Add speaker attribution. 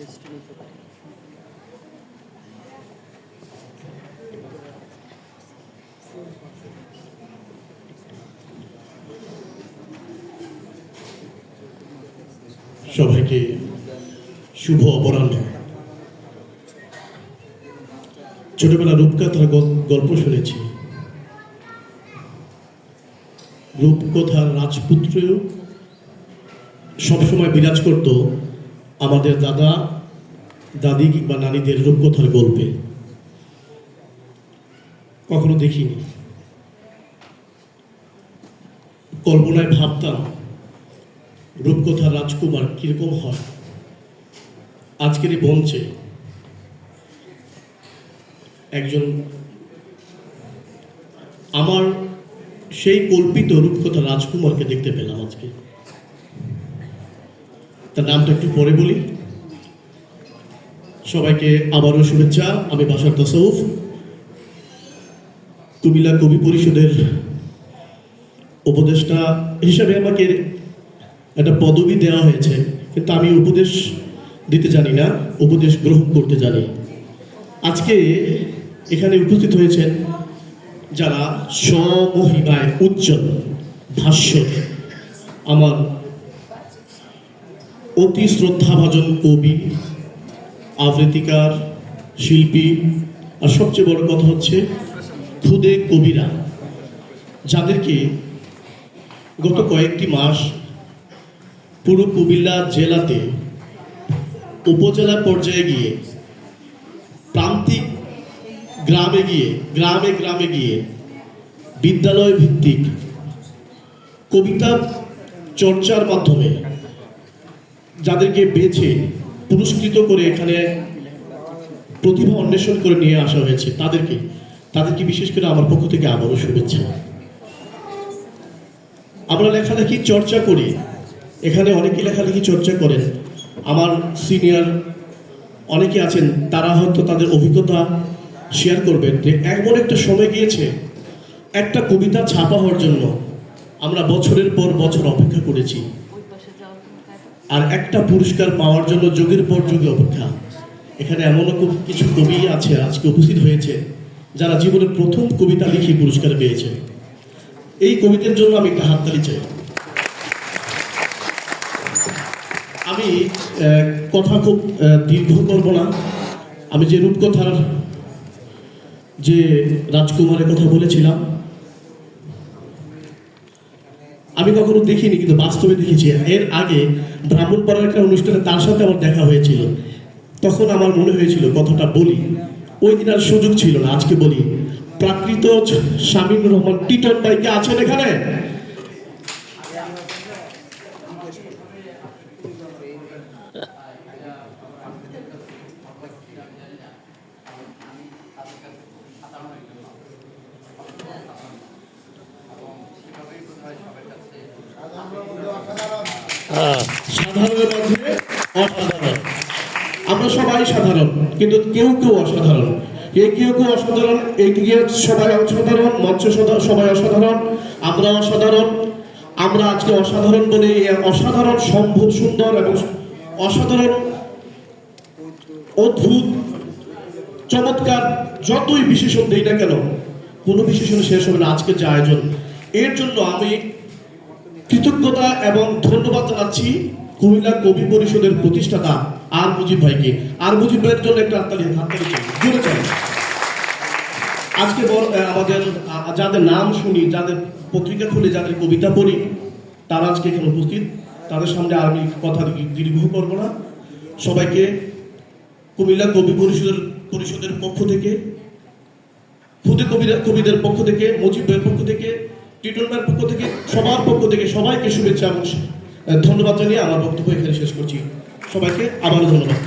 Speaker 1: সবাইকে শুভ অপরাহ্ন। ছোটবেলা রূপকথার গল্প শুনেছি। রূপকথার রাজপুত্র সবসময় বিরাজ করত আমাদের দাদা দাদি কিংবা নানীদের রূপকথার গল্পে। কখনো দেখিনি, কল্পনায় ভাবতাম রূপকথার রাজকুমার কিরকম হয়। আজকের এই মঞ্চে একজন আমার সেই কল্পিত রূপকথা রাজকুমারকে দেখতে পেলাম আজকে। তার নামটা একটু পরে বলি। সবাইকে আবারও শুভেচ্ছা। আমি বাশার তাসাউফ, কুমিল্লা কবি পরিষদের উপদেষ্টা হিসাবে আমাকে একটা পদবি দেওয়া হয়েছে, কিন্তু আমি উপদেশ দিতে জানি না, উপদেশ গ্রহণ করতে জানি। আজকে এখানে উপস্থিত হয়েছেন যারা স্বমহিমায় উজ্জ্বল, ভাস্বর, আমার অতি শ্রদ্ধাভাজন কবি, আবৃত্তিকার, শিল্পী, আর সবচেয়ে বড় কথা হচ্ছে খুদে কবিরা, যাদেরকে গত কয়েকটি মাস পুরো কুমিল্লা জেলাতে উপজেলা পর্যায়ে গিয়ে, প্রান্তিক গ্রামে গিয়ে বিদ্যালয় ভিত্তিক কবিতা চর্চার মাধ্যমে যাদেরকে বেছে পুরস্কৃত করে এখানে প্রতিভা অন্বেষণ করে নিয়ে আসা হয়েছে, তাদেরকে বিশেষ করে আমার পক্ষ থেকে আবারও শুভেচ্ছা। আমরা লেখালেখি চর্চা করি, এখানে অনেকে লেখালেখি চর্চা করেন। আমার সিনিয়র অনেকে আছেন, তারা হয়তো তাদের অভিজ্ঞতা শেয়ার করবেন যে এমন একটা সময় গিয়েছে একটা কবিতা ছাপা হওয়ার জন্য আমরা বছরের পর বছর অপেক্ষা করেছি, আর একটা পুরস্কার পাওয়ার জন্য যুগের পর যুগে অপেক্ষা। এখানে এমনও কিছু কবি আছে আজকে উপস্থিত হয়েছে যারা জীবনের প্রথম কবিতা লিখে পুরস্কার পেয়েছে। এই কবিদের জন্য আমি একটা হাততালি চাই। আমি কথা খুব দীর্ঘ করব না। আমি যে রূপকথার যে রাজকুমারের কথা বলেছিলাম, আমি কখনো দেখিনি, কিন্তু বাস্তবে দেখেছি। এর আগে ব্রাহ্মণপাড়ার একটা অনুষ্ঠানে তার সাথে আমার দেখা হয়েছিল। তখন আমার মনে হয়েছিল কথাটা বলি, ওই দিন আর সুযোগ ছিল না। আজকে বলি, প্রাকৃত শামীমুর রহমান টিটন ভাইকে আছেন এখানে? সাধারণের মধ্যে অসাধারণ। আমরা সবাই সাধারণ, কিন্তু কেউ অসাধারণ। কেউ অসাধারণ, এইদিকে সবাই অসাধারণ, মঞ্চ সবাই অসাধারণ, আমরা অসাধারণ। আমরা আজকে অসাধারণ বলে অসাধারণ সম্ভব সুন্দর এবং অসাধারণ অদ্ভুত চমৎকার যতই বিশেষণ দেই না কেন, কোনো বিশেষণ শেষ হবে না আজকের যে আয়োজন। এর জন্য আমি কৃতজ্ঞতা এবং ধন্যবাদ জানাচ্ছি কুমিল্লা কবি পরিষদের প্রতিষ্ঠাতা আর মুজিব ভাইকে। আর মুজিব ভাইয়ের জন্য একটা হাততালি চাই। আজকে আমাদের যাদের নাম শুনি, যাদের পত্রিকা খুলে যাদের কবিতা পড়ি, তারা আজকে এখানে উপস্থিত। তাদের সামনে আমি কথা দীর্ঘ করবো না। সবাইকে কুমিল্লা কবি পরিষদের পক্ষ থেকে, খুদে কবিদের পক্ষ থেকে, মুজিব ভাইয়ের পক্ষ থেকে, টিটন ভাইয়ের পক্ষ থেকে, সবার পক্ষ থেকে সবাইকে শুভেচ্ছা এবং ধন্যবাদ জানিয়ে আমার বক্তব্য এখানে শেষ করছি। সবাইকে আবারও ধন্যবাদ।